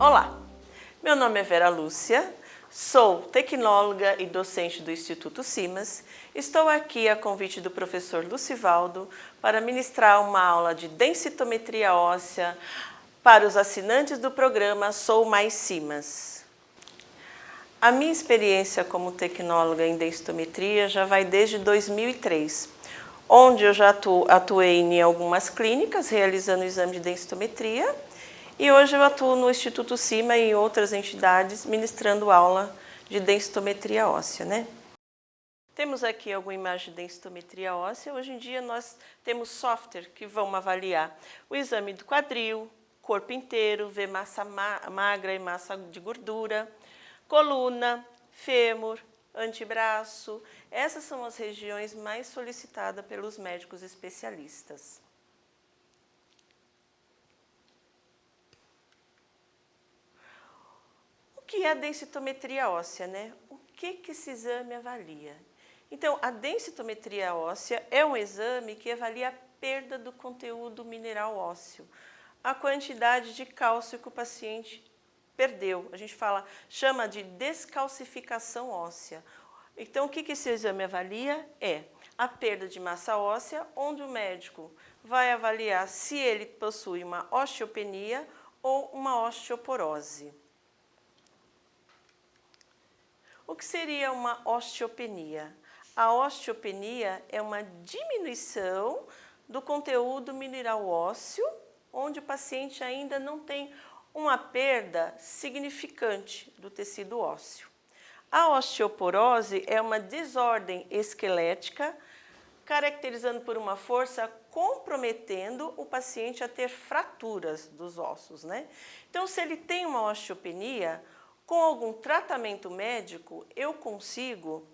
Olá, meu nome é Vera Lúcia, sou tecnóloga e docente do Instituto Simas. Estou aqui a convite do professor Lucivaldo para ministrar uma aula de densitometria óssea para os assinantes do programa Sou Mais Simas. A minha experiência como tecnóloga em densitometria já vai desde 2003, onde eu já atuei em algumas clínicas realizando o exame de densitometria. E hoje eu atuo no Instituto Simas e em outras entidades ministrando aula de densitometria óssea, né? Temos aqui alguma imagem de densitometria óssea. Hoje em dia nós temos software que vão avaliar o exame do quadril, corpo inteiro, ver massa magra e massa de gordura, coluna, fêmur, antebraço. Essas são as regiões mais solicitadas pelos médicos especialistas. O que é a densitometria óssea, né? O que esse exame avalia? Então, a densitometria óssea é um exame que avalia a perda do conteúdo mineral ósseo, a quantidade de cálcio que o paciente perdeu. A gente chama de descalcificação óssea. Então, o que esse exame avalia? É a perda de massa óssea, onde o médico vai avaliar se ele possui uma osteopenia ou uma osteoporose. O que seria uma osteopenia? A osteopenia é uma diminuição do conteúdo mineral ósseo, onde o paciente ainda não tem uma perda significante do tecido ósseo. A osteoporose é uma desordem esquelética, caracterizando por uma força comprometendo o paciente a ter fraturas dos ossos, né? Então, se ele tem uma osteopenia, com algum tratamento médico, eu consigo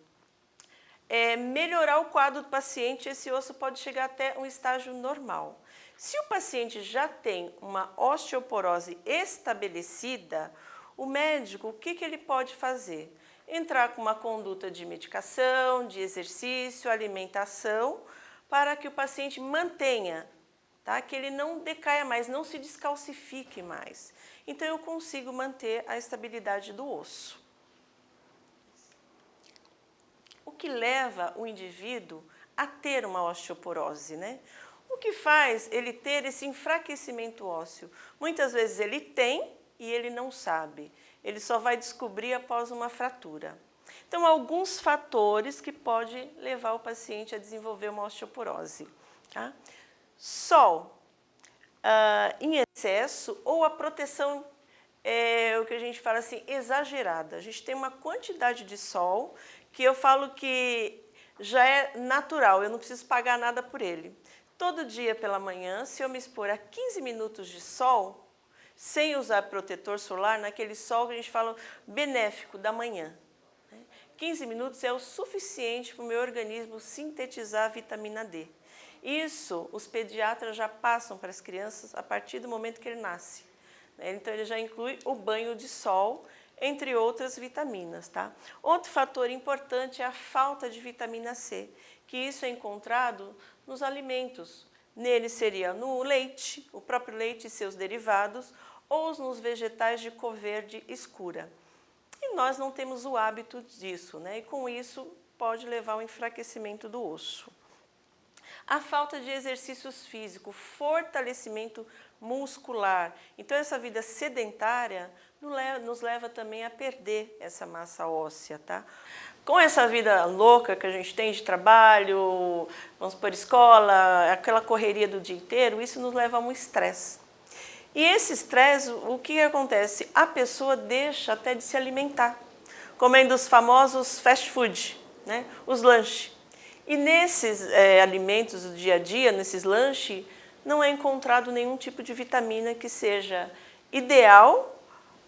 melhorar o quadro do paciente. Esse osso pode chegar até um estágio normal. Se o paciente já tem uma osteoporose estabelecida, o médico, o que ele pode fazer? Entrar com uma conduta de medicação, de exercício, alimentação, para que o paciente mantenha, tá? Que ele não decaia mais, não se descalcifique mais. Então, eu consigo manter a estabilidade do osso. O que leva o indivíduo a ter uma osteoporose, né? O que faz ele ter esse enfraquecimento ósseo? Muitas vezes ele tem e ele não sabe. Ele só vai descobrir após uma fratura. Então, alguns fatores que podem levar o paciente a desenvolver uma osteoporose, tá? Sol em excesso ou a proteção, o que a gente fala assim, exagerada. A gente tem uma quantidade de sol que eu falo que já é natural, eu não preciso pagar nada por ele. Todo dia pela manhã, se eu me expor a 15 minutos de sol, sem usar protetor solar, naquele sol que a gente fala benéfico da manhã, 15 minutos é o suficiente para o meu organismo sintetizar a vitamina D. Isso, os pediatras já passam para as crianças a partir do momento que ele nasce. Então, ele já inclui o banho de sol, entre outras vitaminas, tá? Outro fator importante é a falta de vitamina C, que isso é encontrado nos alimentos. Nele seria no leite, o próprio leite e seus derivados, ou nos vegetais de cor verde escura. E nós não temos o hábito disso, né? E com isso pode levar ao enfraquecimento do osso. A falta de exercícios físicos, fortalecimento muscular. Então, essa vida sedentária nos leva também a perder essa massa óssea, tá? Com essa vida louca que a gente tem de trabalho, vamos por escola, aquela correria do dia inteiro, isso nos leva a um estresse. E esse estresse, o que acontece? A pessoa deixa até de se alimentar, comendo os famosos fast food, né? Os lanches. E nesses alimentos do dia a dia, nesses lanches, não é encontrado nenhum tipo de vitamina que seja ideal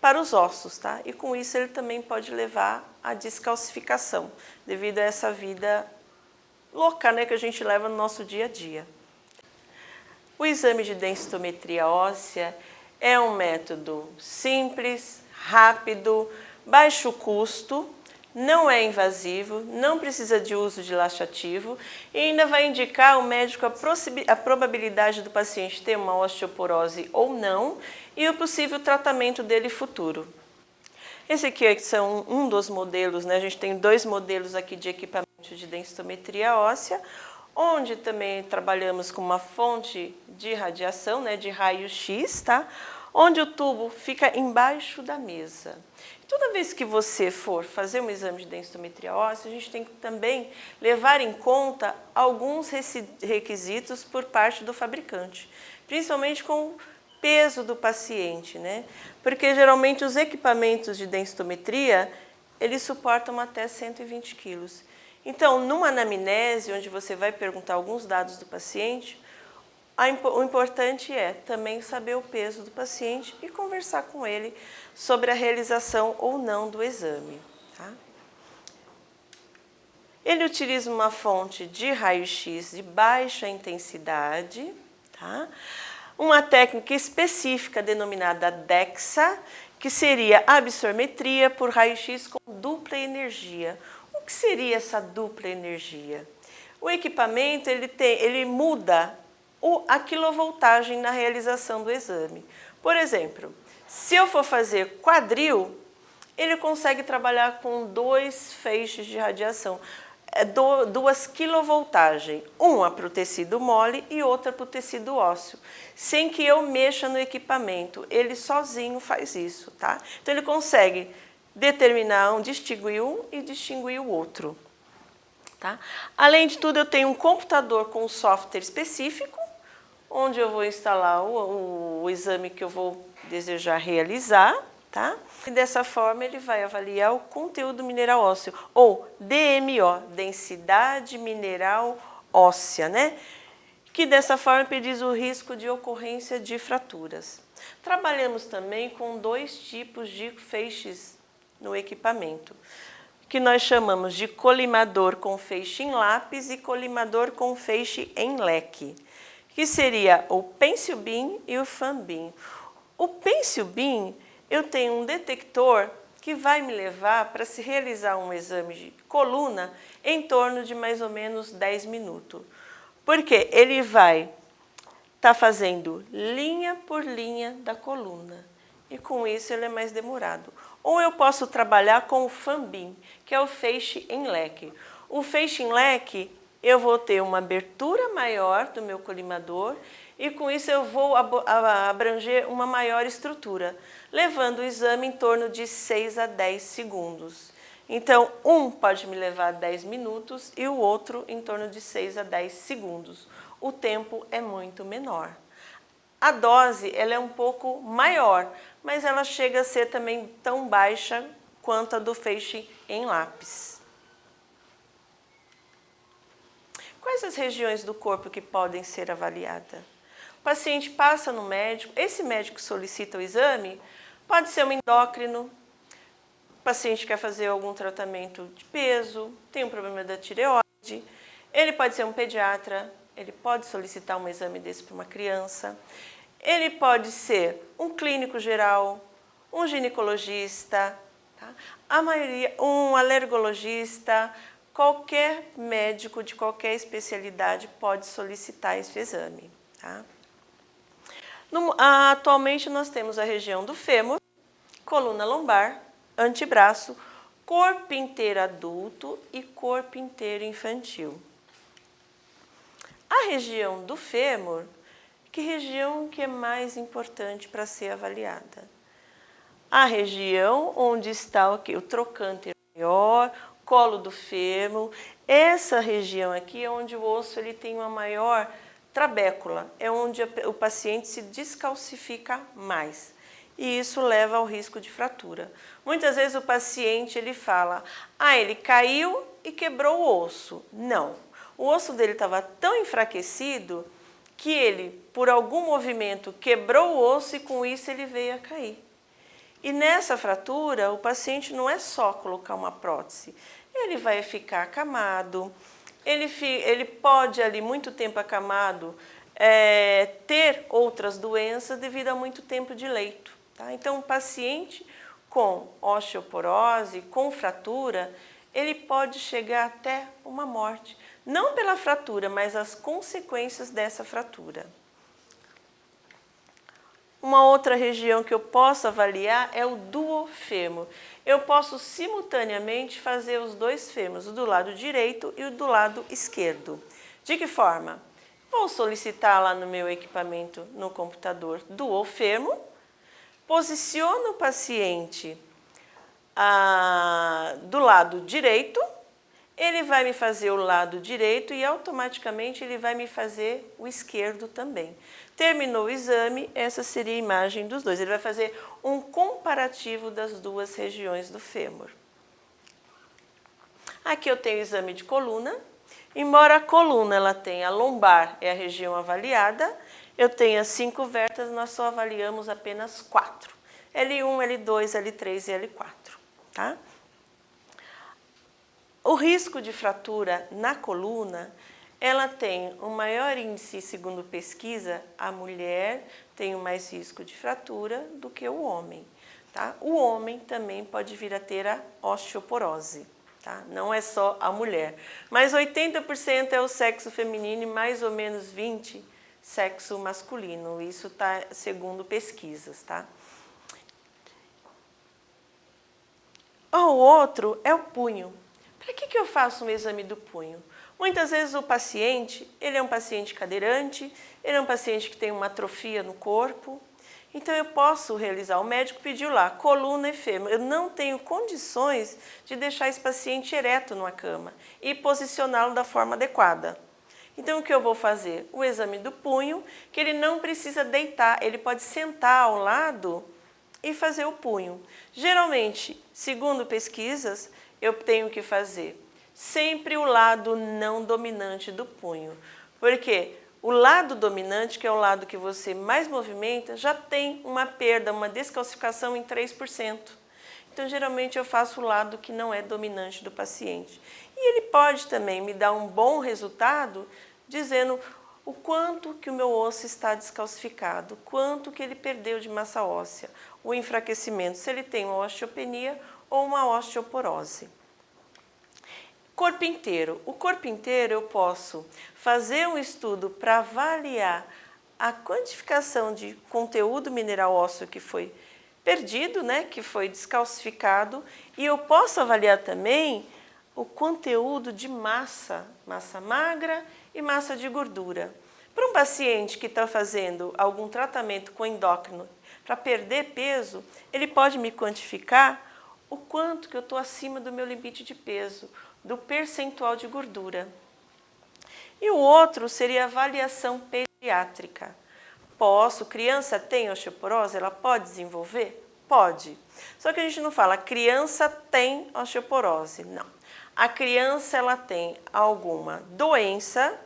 para os ossos, tá? E com isso ele também pode levar à descalcificação, devido a essa vida louca, né, que a gente leva no nosso dia a dia. O exame de densitometria óssea é um método simples, rápido, baixo custo, não é invasivo, não precisa de uso de laxativo e ainda vai indicar ao médico a probabilidade do paciente ter uma osteoporose ou não e o possível tratamento dele futuro. Esse aqui são um dos modelos, né? A gente tem 2 modelos aqui de equipamento de densitometria óssea, onde também trabalhamos com uma fonte de radiação, né, de raio-x, tá? Onde o tubo fica embaixo da mesa. Toda vez que você for fazer um exame de densitometria óssea, a gente tem que também levar em conta alguns requisitos por parte do fabricante, principalmente com o peso do paciente, né? Porque geralmente os equipamentos de densitometria, eles suportam até 120 quilos. Então, numa anamnese, onde você vai perguntar alguns dados do paciente, o importante é também saber o peso do paciente e conversar com ele sobre a realização ou não do exame. Tá? Ele utiliza uma fonte de raio-x de baixa intensidade, tá? Uma técnica específica denominada DEXA, que seria absormetria por raio-x com dupla energia. O que seria essa dupla energia? O equipamento ele muda a quilovoltagem na realização do exame. Por exemplo, se eu for fazer quadril, ele consegue trabalhar com 2 feixes de radiação, 2 quilovoltagens, uma para o tecido mole e outra para o tecido ósseo, sem que eu mexa no equipamento, ele sozinho faz isso, tá? Então ele consegue determinar, distinguir um e distinguir o outro. Tá? Além de tudo, eu tenho um computador com um software específico, onde eu vou instalar o exame que eu vou desejar realizar, tá? E dessa forma ele vai avaliar o conteúdo mineral ósseo, ou DMO, densidade mineral óssea, né? Que dessa forma prediz o risco de ocorrência de fraturas. Trabalhamos também com 2 tipos de feixes no equipamento, que nós chamamos de colimador com feixe em lápis e colimador com feixe em leque, que seria o pencil beam e o fan beam. O pencil beam, eu tenho um detector que vai me levar para se realizar um exame de coluna em torno de mais ou menos 10 minutos. Porque ele vai estar fazendo linha por linha da coluna. E com isso ele é mais demorado. Ou eu posso trabalhar com o fan beam, que é o feixe em leque. O feixe em leque, eu vou ter uma abertura maior do meu colimador e com isso eu vou abranger uma maior estrutura, levando o exame em torno de 6 a 10 segundos. Então, um pode me levar 10 minutos e o outro em torno de 6 a 10 segundos. O tempo é muito menor. A dose ela é um pouco maior, mas ela chega a ser também tão baixa quanto a do feixe em lápis. Quais as regiões do corpo que podem ser avaliadas? O paciente passa no médico, esse médico solicita o exame, pode ser um endócrino, o paciente quer fazer algum tratamento de peso, tem um problema da tireoide, ele pode ser um pediatra, ele pode solicitar um exame desse para uma criança, ele pode ser um clínico geral, um ginecologista, tá? A maioria, um alergologista, qualquer médico de qualquer especialidade pode solicitar esse exame. Tá? Atualmente nós temos a região do fêmur, coluna lombar, antebraço, corpo inteiro adulto e corpo inteiro infantil. A região do fêmur, que região que é mais importante para ser avaliada? A região onde está o trocânter maior, colo do fêmur, essa região aqui é onde o osso ele tem uma maior trabécula, é onde o paciente se descalcifica mais. E isso leva ao risco de fratura. Muitas vezes o paciente ele fala, ele caiu e quebrou o osso. Não, o osso dele estava tão enfraquecido que ele, por algum movimento, quebrou o osso e com isso ele veio a cair. E nessa fratura, o paciente não é só colocar uma prótese, ele vai ficar acamado, ele pode ali muito tempo acamado ter outras doenças devido a muito tempo de leito. Tá? Então, o paciente com osteoporose, com fratura, ele pode chegar até uma morte. Não pela fratura, mas as consequências dessa fratura. Uma outra região que eu posso avaliar é o duofêmur. Eu posso simultaneamente fazer os dois fêmurs, o do lado direito e o do lado esquerdo. De que forma? Vou solicitar lá no meu equipamento no computador duofêmur, posiciono o paciente do lado direito, ele vai me fazer o lado direito e automaticamente ele vai me fazer o esquerdo também. Terminou o exame, essa seria a imagem dos dois. Ele vai fazer um comparativo das duas regiões do fêmur. Aqui eu tenho o exame de coluna. Embora a coluna ela tenha a lombar, é a região avaliada, eu tenho as 5 vértebras, nós só avaliamos apenas 4. L1, L2, L3 e L4. Tá? O risco de fratura na coluna, ela tem um maior índice, segundo pesquisa, a mulher tem mais risco de fratura do que o homem. Tá? O homem também pode vir a ter a osteoporose. Tá? Não é só a mulher. Mas 80% é o sexo feminino e mais ou menos 20% sexo masculino. Isso está segundo pesquisas. Tá? O outro é o punho. Para que eu faço um exame do punho? Muitas vezes o paciente, ele é um paciente cadeirante, ele é um paciente que tem uma atrofia no corpo. Então eu posso realizar, o médico pediu lá, coluna e fêmur. Eu não tenho condições de deixar esse paciente ereto numa cama e posicioná-lo da forma adequada. Então o que eu vou fazer? O exame do punho, que ele não precisa deitar, ele pode sentar ao lado e fazer o punho. Geralmente, segundo pesquisas, eu tenho que fazer sempre o lado não dominante do punho. Por quê? O lado dominante, que é o lado que você mais movimenta, já tem uma perda, uma descalcificação em 3%. Então, geralmente, eu faço o lado que não é dominante do paciente. E ele pode também me dar um bom resultado, dizendo o quanto que o meu osso está descalcificado, quanto que ele perdeu de massa óssea, o enfraquecimento, se ele tem uma osteopenia ou uma osteoporose. Corpo inteiro. O corpo inteiro eu posso fazer um estudo para avaliar a quantificação de conteúdo mineral ósseo que foi perdido, né, que foi descalcificado, e eu posso avaliar também o conteúdo de massa magra e massa de gordura. Para um paciente que está fazendo algum tratamento com endócrino para perder peso, ele pode me quantificar o quanto que eu estou acima do meu limite de peso, do percentual de gordura. E o outro seria a avaliação pediátrica. Criança tem osteoporose? Ela pode desenvolver? Pode. Só que a gente não fala, criança tem osteoporose. Não. A criança ela tem alguma doença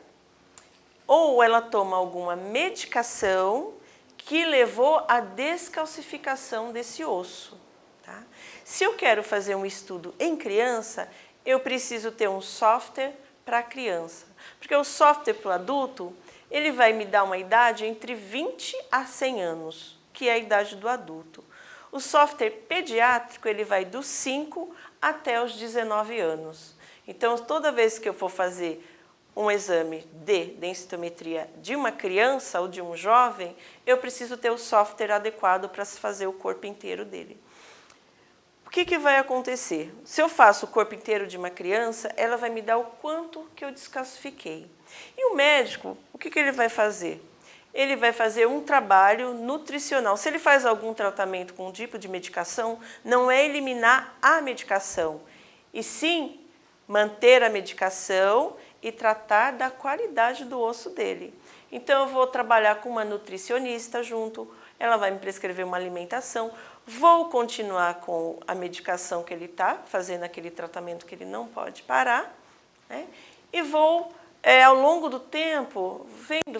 ou ela toma alguma medicação que levou à descalcificação desse osso. Tá? Se eu quero fazer um estudo em criança, eu preciso ter um software para a criança. Porque o software para o adulto, ele vai me dar uma idade entre 20 a 100 anos, que é a idade do adulto. O software pediátrico, ele vai dos 5 até os 19 anos. Então, toda vez que eu for fazer um exame de densitometria de uma criança ou de um jovem, eu preciso ter o software adequado para se fazer o corpo inteiro dele. O que vai acontecer? Se eu faço o corpo inteiro de uma criança, ela vai me dar o quanto que eu descalcifiquei. E o médico, o que ele vai fazer? Ele vai fazer um trabalho nutricional. Se ele faz algum tratamento com um tipo de medicação, não é eliminar a medicação, e sim manter a medicação e tratar da qualidade do osso dele. Então, eu vou trabalhar com uma nutricionista junto, ela vai me prescrever uma alimentação, vou continuar com a medicação que ele está, fazendo aquele tratamento que ele não pode parar, né? E vou, ao longo do tempo,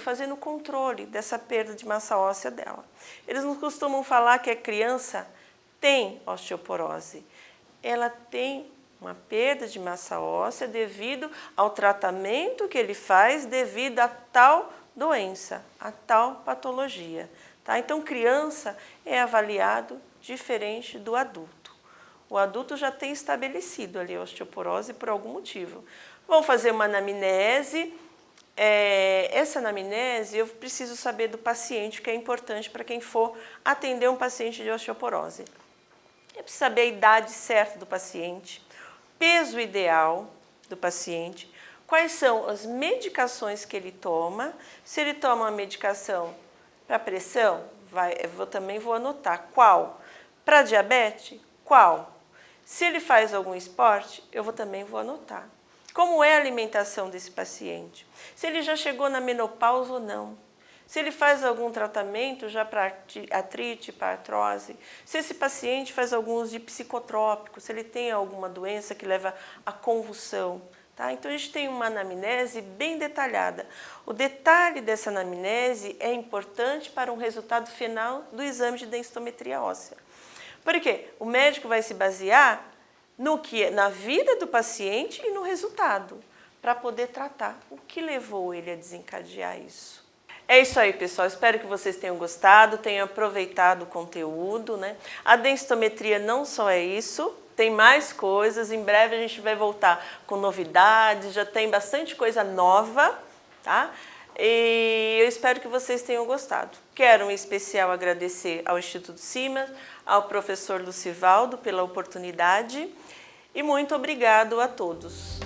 fazendo o controle dessa perda de massa óssea dela. Eles não costumam falar que a criança tem osteoporose. Ela tem uma perda de massa óssea devido ao tratamento que ele faz devido a tal doença, a tal patologia. Tá? Então, criança é avaliado diferente do adulto. O adulto já tem estabelecido ali a osteoporose por algum motivo. Vamos fazer uma anamnese. Essa anamnese eu preciso saber do paciente, que é importante para quem for atender um paciente de osteoporose. Eu preciso saber a idade certa do paciente, peso ideal do paciente, quais são as medicações que ele toma. Se ele toma uma medicação para pressão, também vou anotar qual. Para diabetes, qual. Se ele faz algum esporte, eu também vou anotar. Como é a alimentação desse paciente? Se ele já chegou na menopausa ou não? Se ele faz algum tratamento já para artrite, para artrose? Se esse paciente faz algum uso de psicotrópico? Se ele tem alguma doença que leva à convulsão? Tá? Então, a gente tem uma anamnese bem detalhada. O detalhe dessa anamnese é importante para um resultado final do exame de densitometria óssea. Por quê? O médico vai se basear na vida do paciente e no resultado, para poder tratar o que levou ele a desencadear isso. É isso aí, pessoal. Espero que vocês tenham gostado, tenham aproveitado o conteúdo, né? A densitometria não só é isso, tem mais coisas. Em breve a gente vai voltar com novidades, já tem bastante coisa nova, tá? E eu espero que vocês tenham gostado. Quero em especial agradecer ao Instituto Siemens, ao professor Lucivaldo pela oportunidade e muito obrigado a todos.